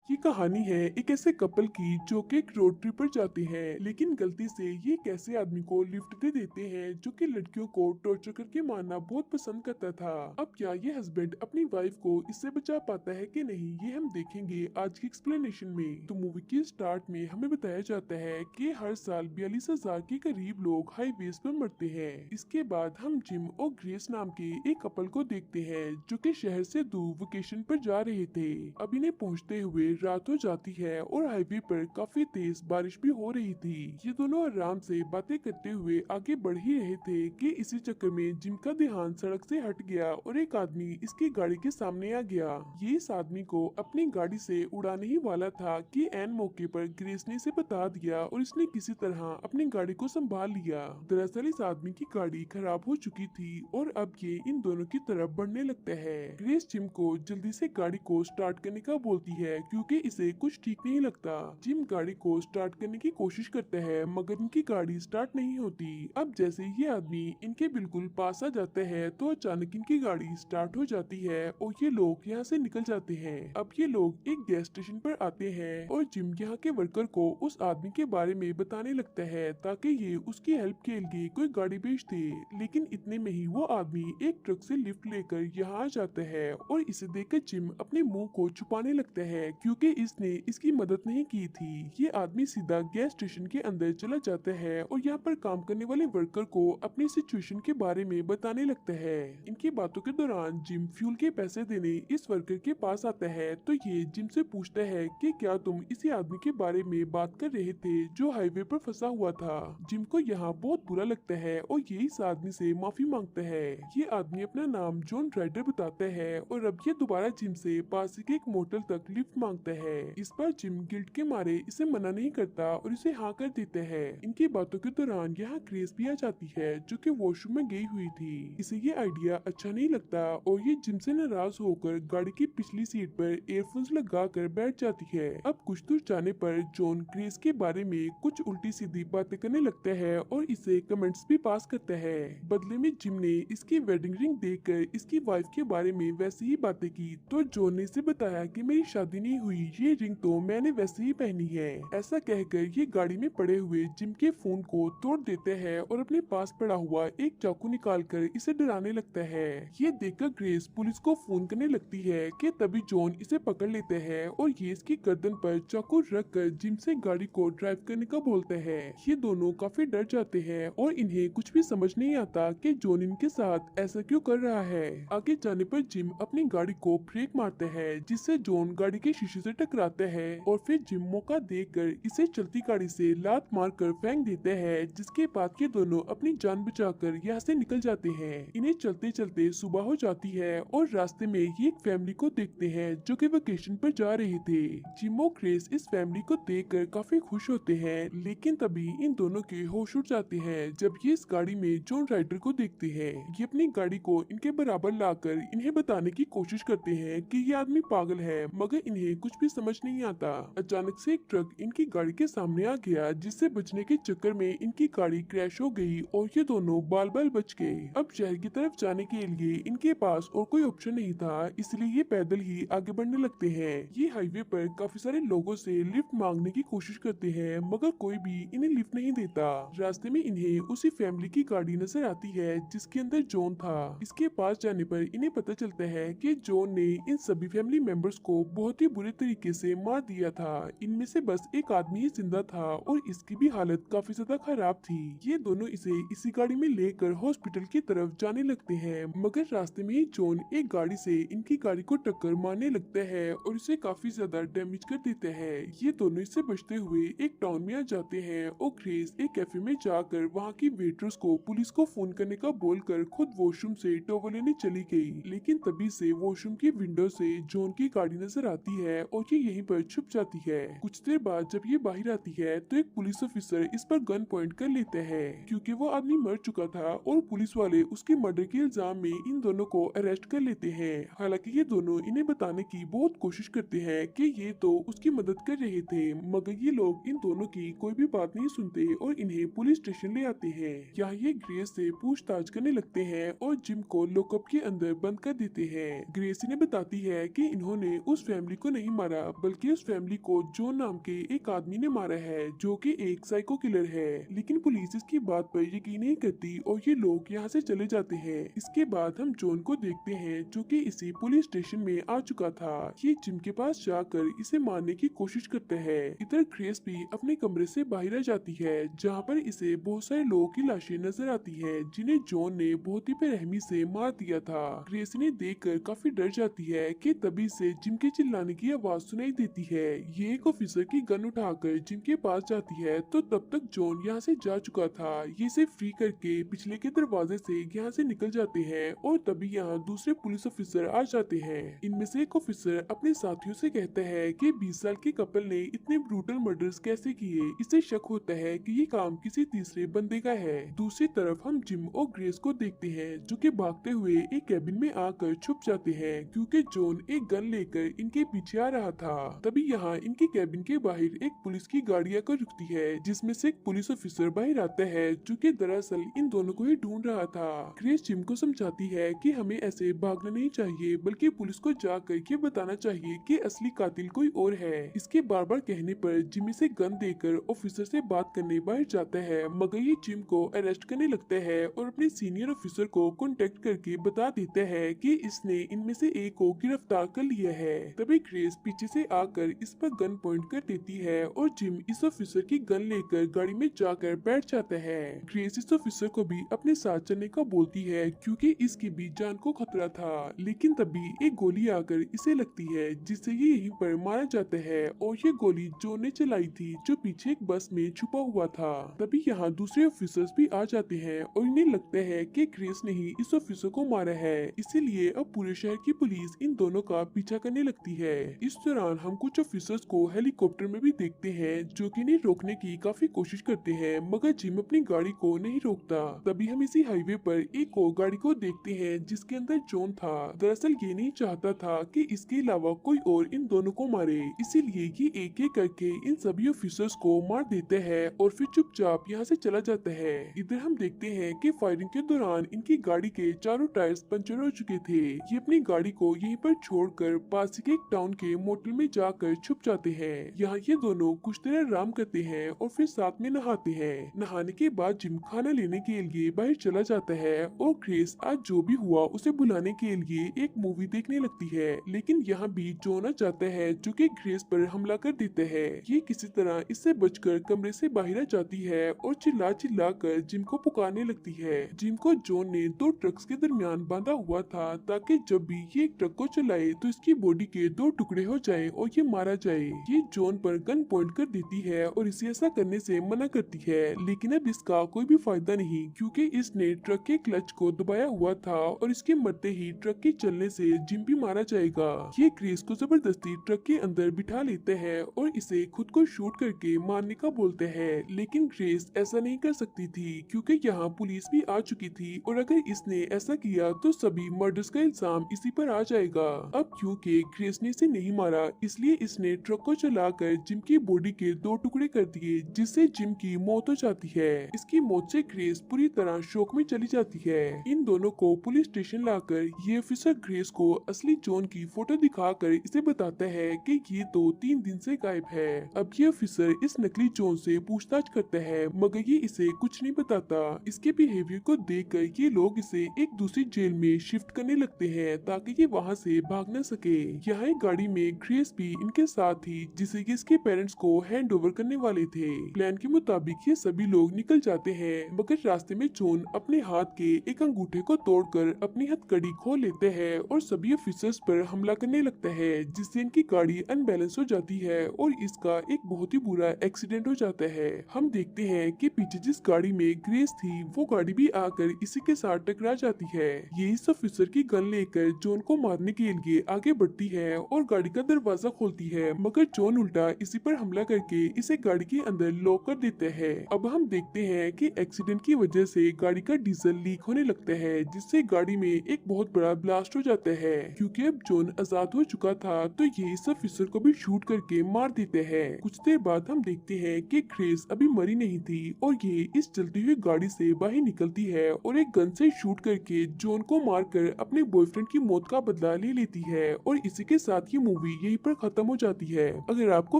ये कहानी है एक ऐसे कपल की जो कि एक रोड ट्रिप पर जाते हैं, लेकिन गलती से ये एक ऐसे आदमी को लिफ्ट दे देते हैं जो कि लड़कियों को टॉर्चर करके मारना बहुत पसंद करता था। अब क्या ये हस्बैंड अपनी वाइफ को इससे बचा पाता है कि नहीं, ये हम देखेंगे आज की एक्सप्लेनेशन में। तो मूवी के स्टार्ट में हमें बताया जाता है कि हर साल 42,000 के करीब लोग हाईवेज पर मरते हैं। इसके बाद हम जिम और ग्रेस नाम के एक कपल को देखते हैं जो कि शहर से दूर वेकेशन पर जा रहे थे। अब इन्हें पहुंचते हुए रात हो जाती है और हाईवे पर काफी तेज बारिश भी हो रही थी। ये दोनों आराम से बातें करते हुए आगे बढ़ ही रहे थे कि इसी चक्कर में जिम का ध्यान सड़क से हट गया और एक आदमी इसकी गाड़ी के सामने आ गया। ये इस आदमी को अपनी गाड़ी से उड़ाने ही वाला था कि एन मौके पर ग्रेस ने इसे बता दिया और इसने किसी तरह अपनी गाड़ी को संभाल लिया। दरअसल इस आदमी की गाड़ी खराब हो चुकी थी और अब ये इन दोनों की तरफ बढ़ने लगता है। ग्रेस जिम को जल्दी से गाड़ी को स्टार्ट करने का बोलती है क्योंकि इसे कुछ ठीक नहीं लगता। जिम गाड़ी को स्टार्ट करने की कोशिश करता है मगर इनकी गाड़ी स्टार्ट नहीं होती। अब जैसे ये आदमी इनके बिल्कुल पास आ जाता है तो अचानक इनकी गाड़ी स्टार्ट हो जाती है और ये लोग यहाँ से निकल जाते हैं। अब ये लोग एक गैस स्टेशन पर आते हैं और जिम यहाँ के वर्कर को उस आदमी के बारे में बताने लगता है ताकि ये उसकी हेल्प के लिए कोई गाड़ी भेज दे। लेकिन इतने में ही वो आदमी एक ट्रक से लिफ्ट लेकर यहाँ आ जाता है और इसे देखकर जिम अपने मुंह को छुपाने लगता है क्योंकि इसने इसकी मदद नहीं की थी। ये आदमी सीधा गैस स्टेशन के अंदर चला जाता है और यहाँ पर काम करने वाले वर्कर को अपनी सिचुएशन के बारे में बताने लगता है। इनकी बातों के दौरान जिम फ्यूल के पैसे देने इस वर्कर के पास आता है तो ये जिम से पूछता है कि क्या तुम इसी आदमी के बारे में बात कर रहे थे जो हाईवे पर फंसा हुआ था। जिम को यहाँ बहुत बुरा लगता है और ये इस आदमी से माफी मांगता है। ये आदमी अपना नाम जॉन राइडर बताता है और अब ये दोबारा जिम से पास के एक मोटल तक लिफ्ट मांगता है। इस पर जिम गिल्ट के मारे इसे मना नहीं करता और इसे हाँ कर देता है। इनकी बातों के दौरान यहाँ ग्रेस भी आ जाती है जो कि वॉशरूम में गई हुई थी। इसे ये आइडिया अच्छा नहीं लगता और ये जिम से नाराज होकर गाड़ी की पिछली सीट पर एयरफोन्स लगा कर बैठ जाती है। अब कुछ दूर जाने पर जॉन ग्रेस के बारे में कुछ उल्टी सीधी बातें करने लगता है और इसे कमेंट्स भी पास करता है। बदले में जिम ने इसकी वेडिंग रिंग देखकर इसकी वाइफ के बारे में वैसे ही बातें की तो जॉन ने इसे बताया कि मेरी शादी नहीं हुई, ये रिंग तो मैंने वैसे ही पहनी है। ऐसा कहकर ये गाड़ी में पड़े हुए जिम के फोन को तोड़ देते हैं और अपने पास पड़ा हुआ एक चाकू निकालकर इसे डराने लगता है। ये देखकर ग्रेस पुलिस को फोन करने लगती है कि तभी जॉन इसे पकड़ लेते हैं और ये इसकी गर्दन पर चाकू रख कर जिम से गाड़ी को ड्राइव करने का बोलते हैं। ये दोनों काफी डर जाते हैं और इन्हें कुछ भी समझ नहीं आता कि जॉन इनके साथ ऐसा क्यों कर रहा है। आगे जाने पर जिम अपनी गाड़ी को ब्रेक मारते हैं जिससे जॉन गाड़ी के शीशे से टकराता है और फिर जिम मौका देकर इसे चलती गाड़ी से लात मारकर फेंक देते हैं जिसके बाद ये दोनों अपनी जान बचाकर यहाँ से निकल जाते हैं। इन्हें चलते चलते सुबह हो जाती है और रास्ते में ये एक फैमिली को देखते हैं जो कि वेकेशन पर जा रहे थे। जिम और ग्रेस इस फैमिली को देखकर काफी खुश होते हैं लेकिन तभी इन दोनों के होश उड़ जाते हैं जब ये इस गाड़ी में जॉन राइडर को देखते हैं। ये अपनी गाड़ी को इनके बराबर लाकर इन्हें बताने की कोशिश करते हैं कि ये आदमी पागल है मगर इन्हें कुछ भी समझ नहीं आता। अचानक से एक ट्रक इनकी गाड़ी के सामने आ गया जिससे बचने के चक्कर में इनकी गाड़ी क्रैश हो गई और ये दोनों बाल बाल बच गए। अब शहर की तरफ जाने के लिए इनके पास और कोई ऑप्शन नहीं था इसलिए ये पैदल ही आगे बढ़ने लगते हैं। ये हाईवे पर काफी सारे लोगों से लिफ्ट मांगने की कोशिश करते हैं मगर कोई भी इन्हें लिफ्ट नहीं देता। रास्ते में इन्हें उसी फैमिली की गाड़ी नजर आती है जिसके अंदर जॉन था। इसके पास जाने पर इन्हें पता चलता है कि जॉन ने इन सभी फैमिली मेंबर्स को बहुत ही बुरे तरीके से मार दिया था। इनमें से बस एक आदमी ही जिंदा था और इसकी भी हालत काफी ज्यादा खराब थी। ये दोनों इसे इसी गाड़ी में लेकर हॉस्पिटल की तरफ जाने लगते हैं मगर रास्ते में ही जॉन एक गाड़ी से इनकी गाड़ी को टक्कर मारने लगता है और इसे काफी ज्यादा डैमेज कर देता है। ये दोनों इससे बचते हुए एक टाउन में आ जाते हैं और ग्रेस एक कैफे में जाकर वहाँ की वेट्रेस को पुलिस को फोन करने का बोलकर खुद वॉशरूम से टॉवल लेने चली गई। लेकिन तभी से वॉशरूम की विंडो से जॉन की गाड़ी नजर आती है और ये यहीं पर छुप जाती है। कुछ देर बाद जब ये बाहर आती है तो एक पुलिस ऑफिसर इस पर गन पॉइंट कर लेते हैं क्योंकि वो आदमी मर चुका था और पुलिस वाले उसके मर्डर के इल्जाम में इन दोनों को अरेस्ट कर लेते हैं। हालांकि ये दोनों इन्हें बताने की बहुत कोशिश करते हैं कि ये तो उसकी मदद कर रहे थे मगर ये लोग इन दोनों की कोई भी बात नहीं सुनते और इन्हें पुलिस स्टेशन ले आते हैं। यहाँ ये ग्रेस से पूछताछ करने लगते हैं और जिम को लॉकअप के अंदर बंद कर देते हैं। ग्रेस इन्हें बताती है कि इन्होंने उस फैमिली को नहीं मारा बल्कि उस फैमिली को जॉन नाम के एक आदमी ने मारा है जो कि एक साइको किलर है। लेकिन पुलिस इसकी बात पर यकीन नहीं करती और ये लोग यहाँ से चले जाते हैं। इसके बाद हम जॉन को देखते हैं जो कि इसी पुलिस स्टेशन में आ चुका था। ये जिम के पास जाकर इसे मारने की कोशिश करता है। इधर ग्रेस भी अपने कमरे से बाहर आ जाती है जहाँ पर इसे बहुत सारे लोगों की लाशें नजर आती है जिन्हें जॉन ने बहुत ही बेरहमी से मार दिया था। ग्रेस इन्हें देखकर काफी डर जाती है कि तभी से जिम के चिल्लाने की आवाज सुनाई देती है। ये एक ऑफिसर की गन उठाकर जिम के पास जाती है तो तब तक जॉन यहाँ से जा चुका था। ये इसे फ्री करके पिछले के दरवाजे से यहाँ से निकल जाते हैं और तभी यहाँ दूसरे पुलिस ऑफिसर आ जाते हैं। इनमें से एक ऑफिसर अपने साथियों से कहता है कि 20 साल के कपल ने इतने ब्रूटल मर्डर्स कैसे किए। इसे शक होता है कि ये काम किसी तीसरे बंदे का है। दूसरी तरफ हम जिम और ग्रेस को देखते हैं जो कि भागते हुए एक कैबिन में आकर छुप जाते हैं क्योंकि जॉन एक गन लेकर इनके पीछे आ रहा था। तभी यहाँ इनके कैबिन के बाहर एक पुलिस की गाड़ी आकर रुकती है जिसमें से एक पुलिस ऑफिसर बाहर आता है जो कि दरअसल इन दोनों को ही ढूंढ रहा था। ग्रेस जिम को समझाती है कि हमें ऐसे भागना नहीं चाहिए बल्कि पुलिस को जाकर ये बताना चाहिए कि असली कातिल कोई और है। इसके बार बार कहने पर जिम इसे गन देकर ऑफिसर से बात करने बाहर जाता है मगर ये जिम को अरेस्ट करने लगता है और अपने सीनियर ऑफिसर को कांटेक्ट करके बता देता है कि इसने इनमें से एक को गिरफ्तार कर लिया है। तभी ग्रेस पीछे से आकर इस पर गन पॉइंट कर देती है और जिम इस ऑफिसर की गन लेकर गाड़ी में जाकर बैठ जाता है। ग्रेस इस ऑफिसर को भी अपने साथ चलने का बोलती है क्योंकि इसकी भी जान को खतरा था। लेकिन तभी एक गोली आकर इसे लगती है जिससे ये यहीं पर मारा जाता है और ये गोली जॉन ने चलाई थी जो पीछे एक बस में छुपा हुआ था। तभी यहाँ दूसरे ऑफिसर्स भी आ जाते हैं और इन्हें लगता है कि ग्रेस ने ही इस ऑफिसर को मारा है, इसीलिए अब पूरे शहर की पुलिस इन दोनों का पीछा करने लगती है। इस दौरान हम कुछ ऑफिसर्स को हेलीकॉप्टर में भी देखते हैं जो कि इन्हें रोकने की काफी कोशिश करते हैं मगर जिम अपनी गाड़ी को नहीं रोकता। तभी हम इसी हाईवे पर एक और गाड़ी को देखते हैं जिसके अंदर जॉन था। दरअसल ये नहीं चाहता था कि इसके अलावा कोई और इन दोनों को मारे, इसीलिए ये एक एक करके इन सभी ऑफिसर्स को मार देते हैं और फिर चुपचाप यहाँ से चला जाता है। इधर हम देखते हैं कि फायरिंग के दौरान इनकी गाड़ी के चारों टायर्स पंचर हो चुके थे। ये अपनी गाड़ी को यहीं पर छोड़कर पास के एक टाउन के मोटल में जाकर छुप जाते हैं। यहाँ ये दोनों कुछ देर आराम करते हैं और फिर साथ में नहाते हैं। नहाने के बाद जिम खाना लेने के लिए बाहर चला जाता है और ग्रेस आज जो भी हुआ उसे भुलाने के लिए एक मूवी देखने लगती है। लेकिन यहाँ भी जॉन आ जाता है जो कि ग्रेस पर हमला कर देता है। ये किसी तरह इससे बचकर कमरे से बाहर आ जाती है और चिल्ला चिल्ला कर जिम को पुकारने लगती है। जिम को जॉन ने दो ट्रक्स के दरमियान बांधा हुआ था ताकि जब भी ये एक ट्रक को चलाए तो इसकी बॉडी के दो टुकड़े हो जाए और ये मारा जाए। ये जॉन पर गन पॉइंट कर देती है और इसे ऐसा करने से मना करती है लेकिन अब इसका कोई भी फायदा नहीं क्योंकि इसने ट्रक के क्लच को दबाया हुआ था और इसके मरते ही ट्रक के चलने से जिम भी मारा जाएगा। ये ग्रेस को जबरदस्ती ट्रक के अंदर बिठा लेते हैं और इसे खुद को शूट करके मारने का बोलते हैं लेकिन ग्रेस ऐसा नहीं कर सकती थी क्योंकि यहाँ पुलिस भी आ चुकी थी और अगर इसने ऐसा किया तो सभी मर्डर्स का इल्जाम इसी पर आ जाएगा। अब क्योंकि ग्रेस ने इसे नहीं मारा इसलिए इसने ट्रक को चलाकर जिम की बॉडी के दो टुकड़े कर दिए जिससे जिम की मौत हो जाती है। इसकी मौत से ग्रेस पूरी तरह शोक में चली जाती है। इन दोनों को पुलिस स्टेशन लाकर ये ऑफिसर ग्रेस को असली जॉन की फोटो दिखाकर इसे बताता है कि ये तो 3 दिन से गायब है। अब ये ऑफिसर इस नकली जॉन से पूछताछ करता है मगर ये इसे कुछ नहीं बताता। इसके बिहेवियर को देखकर ये लोग इसे एक दूसरी जेल में शिफ्ट करने लगते हैं ताकि ये वहाँ से भाग न सके। यहाँ एक गाड़ी में ग्रेस भी इनके साथ थी जिसे कि इसके पेरेंट्स को हैंड ओवर करने वाले थे। प्लान के मुताबिक ये सभी लोग निकल जाते हैं मगर रास्ते में जॉन अपने हाथ के एक अंगूठे को तोड़कर अपनी हथकड़ी खोल लेते हैं और सभी ऑफिसर्स पर हमला करने लगता है जिससे इनकी गाड़ी अनबैलेंस हो जाती है और इसका एक बहुत ही बुरा एक्सीडेंट हो जाता है। हम देखते हैं कि पीछे जिस गाड़ी में ग्रेस थी वो गाड़ी भी आकर इसी के साथ टकरा जाती है। ये इस ऑफिसर की गन लेकर जॉन को मारने के लिए आगे बढ़ती है और गाड़ी का दरवाजा खोलती है मगर जॉन उल्टा इसी पर हमला करके इसे गाड़ी के अंदर लॉक कर देते हैं। अब हम देखते हैं कि एक्सीडेंट की वजह से गाड़ी का डीजल लीक होने लगता है जिससे गाड़ी में एक बहुत बड़ा ब्लास्ट हो जाता है। क्योंकि अब जॉन आजाद हो चुका था तो ये इस ऑफिसर को भी शूट करके मार देते हैं। कुछ देर बाद हम देखते हैं कि ग्रेस अभी मरी नहीं थी और ये इस चलती हुई गाड़ी से बाहर निकलती है और एक गन से शूट करके जॉन को मारकर अपने बॉयफ्रेंड की मौत का बदला ले लेती है। और इसी के साथ ये मूवी मूवी यहीं पर खत्म हो जाती है। अगर आपको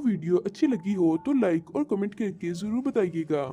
वीडियो अच्छी लगी हो तो लाइक और कमेंट करके जरूर बताइएगा।